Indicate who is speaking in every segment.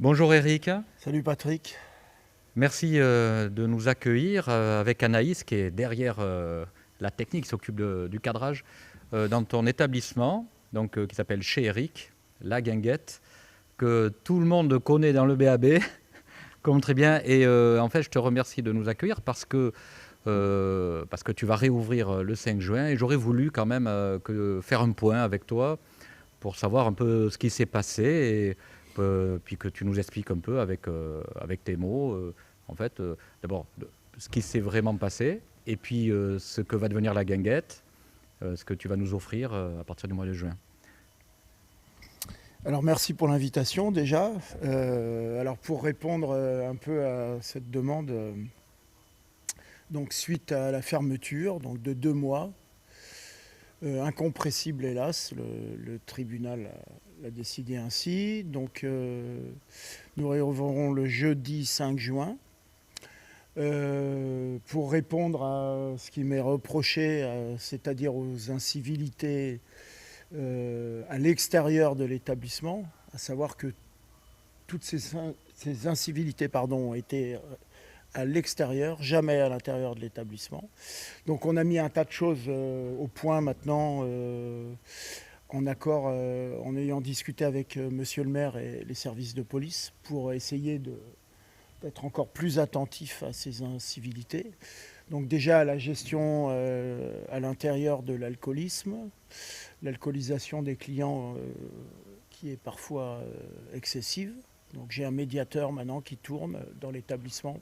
Speaker 1: Bonjour Eric,
Speaker 2: Salut Patrick.
Speaker 1: merci de nous accueillir avec Anaïs qui est derrière la technique, qui s'occupe du cadrage dans ton établissement, qui s'appelle Chez Eric, La Guinguette, que tout le monde connaît dans le BAB, comme très bien. Et en fait, je te remercie de nous accueillir parce que tu vas réouvrir le 5 juin et j'aurais voulu quand même faire un point avec toi pour savoir un peu ce qui s'est passé et puis que tu nous expliques un peu avec tes mots, d'abord ce qui s'est vraiment passé et puis ce que va devenir la guinguette, ce que tu vas nous offrir à partir du mois de juin.
Speaker 2: Alors merci pour l'invitation déjà. Alors pour répondre un peu à cette demande, donc suite à la fermeture donc de 2 mois, incompressible hélas, le tribunal l'a décidé ainsi. Donc nous réouvrons le jeudi 5 juin. Pour répondre à ce qui m'est reproché, c'est-à-dire aux incivilités à l'extérieur de l'établissement, à savoir que toutes ces incivilités ont été à l'extérieur, jamais à l'intérieur de l'établissement. Donc on a mis un tas de choses au point maintenant, en accord, en ayant discuté avec monsieur le maire et les services de police pour essayer d'être encore plus attentif à ces incivilités. Donc déjà la gestion à l'intérieur de l'alcoolisme, l'alcoolisation des clients qui est parfois excessive. Donc j'ai un médiateur maintenant qui tourne dans l'établissement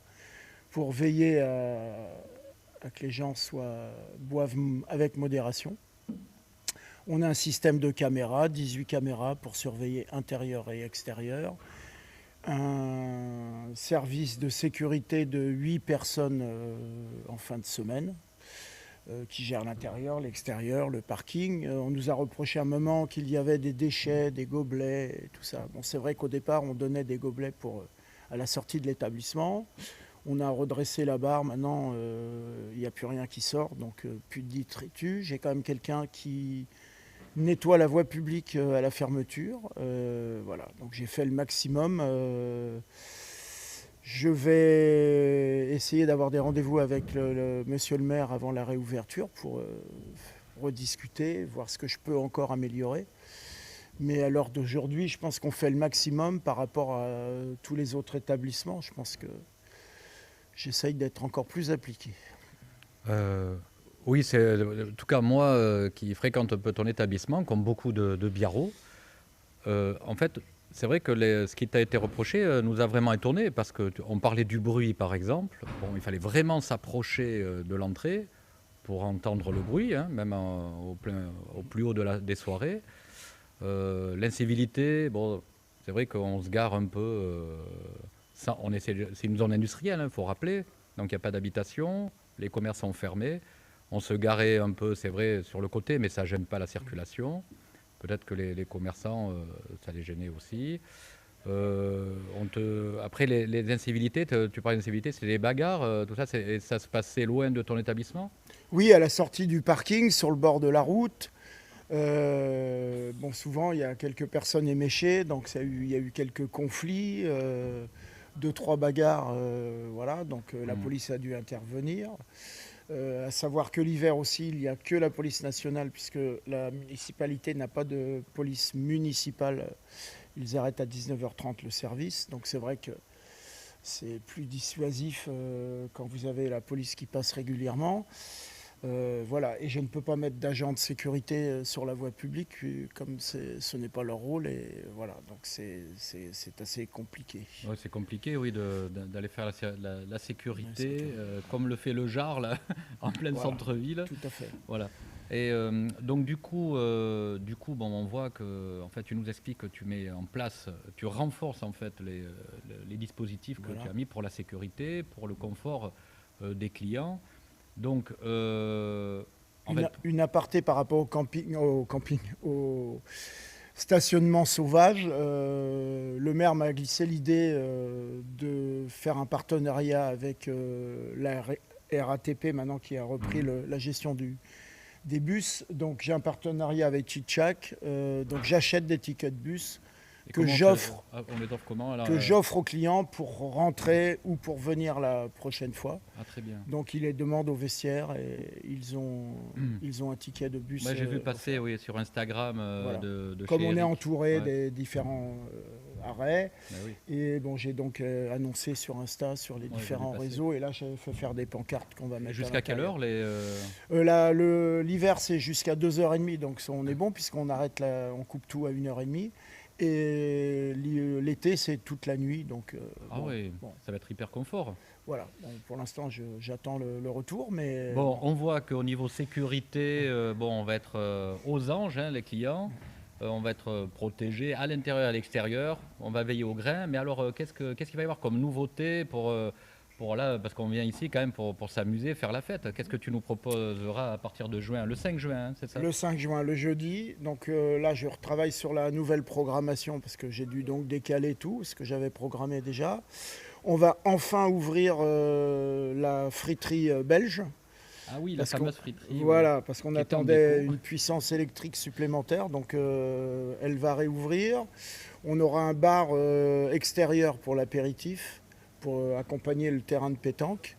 Speaker 2: pour veiller à que les gens boivent avec modération. On a un système de caméras, 18 caméras pour surveiller intérieur et extérieur. Un service de sécurité de 8 personnes en fin de semaine qui gère l'intérieur, l'extérieur, le parking. On nous a reproché à un moment qu'il y avait des déchets, des gobelets, et tout ça. Bon, c'est vrai qu'au départ, on donnait des gobelets à la sortie de l'établissement. On a redressé la barre, maintenant il n'y a plus rien qui sort, donc plus de détritus. J'ai quand même quelqu'un qui nettoie la voie publique à la fermeture. Voilà, donc j'ai fait le maximum. Je vais essayer d'avoir des rendez-vous avec monsieur le maire avant la réouverture pour rediscuter, voir ce que je peux encore améliorer. Mais à l'heure d'aujourd'hui, je pense qu'on fait le maximum par rapport à tous les autres établissements. Je pense que j'essaye d'être encore plus appliqué.
Speaker 1: Oui, c'est en tout cas moi qui fréquente un peu ton établissement, comme beaucoup de biarros. En fait, c'est vrai que ce qui t'a été reproché nous a vraiment étonnés parce qu'on parlait du bruit par exemple. Bon, il fallait vraiment s'approcher de l'entrée pour entendre le bruit, hein, même au plus haut des soirées. L'incivilité, bon, c'est vrai qu'on se gare un peu. C'est une zone industrielle, il faut rappeler. Donc il n'y a pas d'habitation, les commerces sont fermés. On se garait un peu, c'est vrai, sur le côté, mais ça ne gêne pas la circulation. Peut-être que les commerçants, ça les gênait aussi. Après, les incivilités, tu parles d'incivilité, c'est les bagarres, tout ça, ça se passait loin de ton établissement?
Speaker 2: Oui, à la sortie du parking, sur le bord de la route. Bon, souvent, il y a quelques personnes éméchées, donc il y a eu quelques conflits, 2, 3 bagarres, voilà, donc la police a dû intervenir. À savoir que l'hiver aussi, il n'y a que la police nationale, puisque la municipalité n'a pas de police municipale. Ils arrêtent à 19h30 le service, donc c'est vrai que c'est plus dissuasif quand vous avez la police qui passe régulièrement. Voilà, et je ne peux pas mettre d'agents de sécurité sur la voie publique, comme ce n'est pas leur rôle, et voilà, donc c'est assez compliqué.
Speaker 1: Ouais, c'est compliqué, oui, d'aller faire la sécurité,
Speaker 2: Ouais,
Speaker 1: comme le fait le JAR, là, en plein
Speaker 2: voilà,
Speaker 1: centre-ville.
Speaker 2: tout à fait.
Speaker 1: Voilà. Et donc du coup, bon, on voit que, en fait, tu nous expliques que tu mets en place, tu renforces en fait les dispositifs que
Speaker 2: Voilà.
Speaker 1: tu as mis pour la sécurité, pour le confort des clients. Donc, en fait,
Speaker 2: Une aparté par rapport au stationnement sauvage. Le maire m'a glissé l'idée de faire un partenariat avec la RATP maintenant qui a repris la gestion des bus. Donc j'ai un partenariat avec Chichak. Donc j'achète des tickets de bus
Speaker 1: Et
Speaker 2: que
Speaker 1: comment
Speaker 2: j'offre
Speaker 1: on les offre comment alors,
Speaker 2: que j'offre aux clients pour rentrer ou pour venir la prochaine fois.
Speaker 1: Ah, très bien.
Speaker 2: Donc ils les demandent au vestiaire et ils ont un ticket de bus
Speaker 1: Moi, j'ai vu passer
Speaker 2: offert.
Speaker 1: oui, sur Instagram
Speaker 2: Voilà.
Speaker 1: de
Speaker 2: Comme
Speaker 1: chez
Speaker 2: on est
Speaker 1: Eric.
Speaker 2: entouré
Speaker 1: Ouais,
Speaker 2: des différents arrêts,
Speaker 1: bah oui.
Speaker 2: et bon, j'ai donc annoncé sur Insta, sur les
Speaker 1: Ouais, j'ai vu
Speaker 2: différents
Speaker 1: passer.
Speaker 2: réseaux, et là j'ai fait faire des pancartes qu'on va
Speaker 1: Et
Speaker 2: mettre à
Speaker 1: jusqu'à quelle
Speaker 2: l'intérieur.
Speaker 1: heure les
Speaker 2: L'hiver c'est jusqu'à 2h30, donc on est bon puisqu'on arrête on coupe tout à 1h30. Et l'été c'est toute la nuit, donc
Speaker 1: Ah oui,
Speaker 2: bon,
Speaker 1: ça va être hyper confort.
Speaker 2: voilà. Bon, pour l'instant j'attends le retour, mais
Speaker 1: Bon, on voit qu'au niveau sécurité, bon, on va être aux anges, hein, les clients. On va être protégés à l'intérieur et à l'extérieur. On va veiller au grain. Mais alors, qu'est-ce qu'il va y avoir comme nouveauté pour là, parce qu'on vient ici quand même pour s'amuser, faire la fête. Qu'est-ce que tu nous proposeras à partir de juin, le 5 juin, hein, c'est ça?
Speaker 2: le 5 juin, le jeudi. Donc là, je retravaille sur la nouvelle programmation parce que j'ai dû donc décaler tout, ce que j'avais programmé déjà. On va enfin ouvrir la friterie belge.
Speaker 1: Ah oui, la
Speaker 2: Parce
Speaker 1: fameuse friterie.
Speaker 2: voilà, parce qu'on
Speaker 1: qui était en
Speaker 2: attendait
Speaker 1: déco.
Speaker 2: une puissance électrique supplémentaire. Donc elle va réouvrir. On aura un bar extérieur pour l'apéritif, pour accompagner le terrain de pétanque.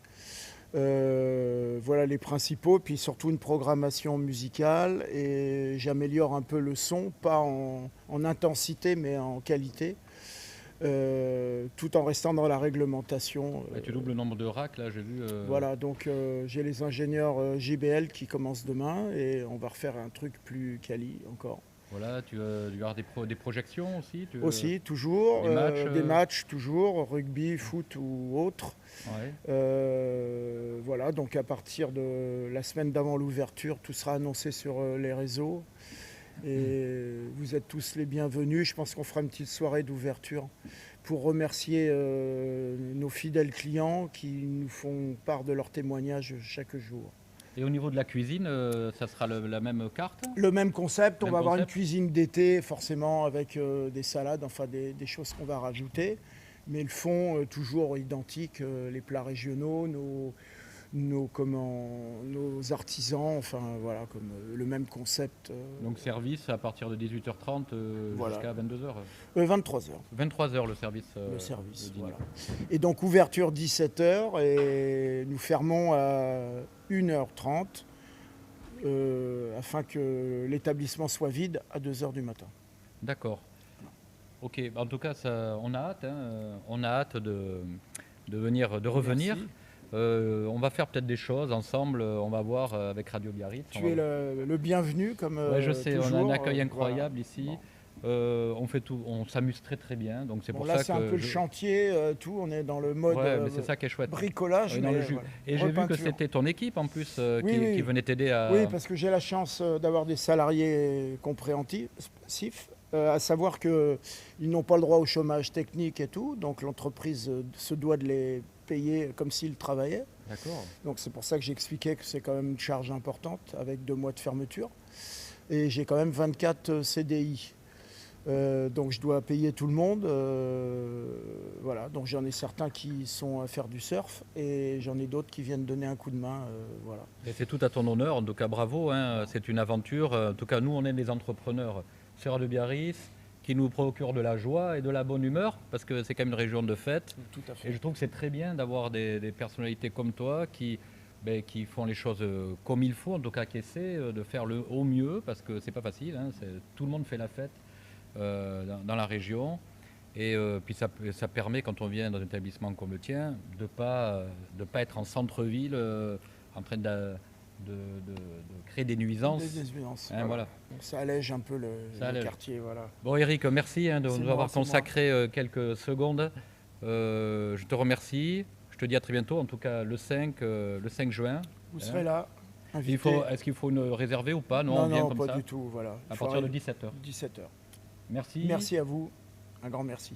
Speaker 2: Voilà les principaux, puis surtout une programmation musicale, et j'améliore un peu le son, pas en intensité mais en qualité, tout en restant dans la réglementation.
Speaker 1: Ouais, tu doubles le nombre de racks, là, j'ai vu.
Speaker 2: Voilà, donc j'ai les ingénieurs JBL qui commencent demain et on va refaire un truc plus quali encore.
Speaker 1: Voilà, tu vas avoir des projections aussi.
Speaker 2: Aussi, toujours,
Speaker 1: des matchs,
Speaker 2: toujours, rugby, foot ou autre.
Speaker 1: Ouais.
Speaker 2: Voilà, donc à partir de la semaine d'avant l'ouverture, tout sera annoncé sur les réseaux. Et vous êtes tous les bienvenus. Je pense qu'on fera une petite soirée d'ouverture pour remercier nos fidèles clients qui nous font part de leurs témoignages chaque jour.
Speaker 1: Et au niveau de la cuisine, ça sera la même carte?
Speaker 2: Le même concept, on
Speaker 1: Même
Speaker 2: va avoir une
Speaker 1: concept.
Speaker 2: cuisine d'été forcément avec des salades, enfin des choses qu'on va rajouter. Mais le fond, toujours identique, les plats régionaux, nos artisans, enfin voilà, comme le même concept.
Speaker 1: Donc service à partir de 18h30
Speaker 2: Voilà.
Speaker 1: jusqu'à 22h.
Speaker 2: 23h.
Speaker 1: 23h le service.
Speaker 2: Le service,
Speaker 1: le dîner.
Speaker 2: voilà. Et donc ouverture 17h et nous fermons à 1h30 afin que l'établissement soit vide à 2h du matin.
Speaker 1: D'accord. Ok, en tout cas, on a hâte, hein, on a hâte de revenir.
Speaker 2: Merci.
Speaker 1: On va faire peut-être des choses ensemble, on va voir avec Radio Biarritz.
Speaker 2: Tu es le bienvenu comme
Speaker 1: Ouais, je sais,
Speaker 2: toujours.
Speaker 1: on a un accueil
Speaker 2: Voilà.
Speaker 1: incroyable ici.
Speaker 2: Bon.
Speaker 1: On fait tout, on s'amuse très très bien, donc c'est
Speaker 2: Bon,
Speaker 1: pour
Speaker 2: là
Speaker 1: ça
Speaker 2: c'est
Speaker 1: que
Speaker 2: un peu le chantier, tout, on est dans le mode
Speaker 1: Ouais, mais c'est ça qui est chouette.
Speaker 2: bricolage,
Speaker 1: Ouais, dans
Speaker 2: mais
Speaker 1: le jus.
Speaker 2: voilà.
Speaker 1: Et j'ai vu que
Speaker 2: Repeinture.
Speaker 1: c'était ton équipe en plus
Speaker 2: Oui, oui.
Speaker 1: qui venait t'aider à.
Speaker 2: Oui, parce que j'ai la chance d'avoir des salariés compréhensifs, à savoir qu'ils n'ont pas le droit au chômage technique et tout, donc l'entreprise se doit de les payer comme s'ils travaillaient.
Speaker 1: D'accord.
Speaker 2: Donc c'est pour ça que j'expliquais que c'est quand même une charge importante avec 2 mois de fermeture. Et j'ai quand même 24 CDI. Donc je dois payer tout le monde. Voilà. Donc j'en ai certains qui sont à faire du surf et j'en ai d'autres qui viennent donner un coup de main. Voilà.
Speaker 1: Et c'est tout à ton honneur, en tout cas bravo, hein, c'est une aventure. En tout cas, nous, on est des entrepreneurs sur de Biarritz qui nous procurent de la joie et de la bonne humeur parce que c'est quand même une région de fête.
Speaker 2: Tout à
Speaker 1: Et
Speaker 2: fait.
Speaker 1: je trouve que c'est très bien d'avoir des personnalités comme toi qui font les choses comme il faut, en tout cas qui essaient de faire le au mieux parce que c'est pas facile. Hein, tout le monde fait la fête dans la région. Et puis ça permet, quand on vient dans un établissement comme le tien, de pas être en centre-ville en train de créer des nuisances.
Speaker 2: Des nuisances,
Speaker 1: Hein, voilà.
Speaker 2: Donc ça allège un peu le
Speaker 1: allège.
Speaker 2: quartier. Voilà.
Speaker 1: Bon Eric, merci hein, de
Speaker 2: C'est
Speaker 1: nous
Speaker 2: moi,
Speaker 1: avoir
Speaker 2: c'est moi.
Speaker 1: consacré quelques secondes. Je te remercie. Je te dis à très bientôt, en tout cas le 5 juin.
Speaker 2: Vous serez là, invité.
Speaker 1: Est-ce qu'il faut une réserver ou pas? Non,
Speaker 2: Non,
Speaker 1: on vient
Speaker 2: non,
Speaker 1: comme
Speaker 2: pas
Speaker 1: ça.
Speaker 2: du tout. Voilà.
Speaker 1: À partir de 17h.
Speaker 2: 17h.
Speaker 1: Merci.
Speaker 2: Merci à vous. Un grand merci.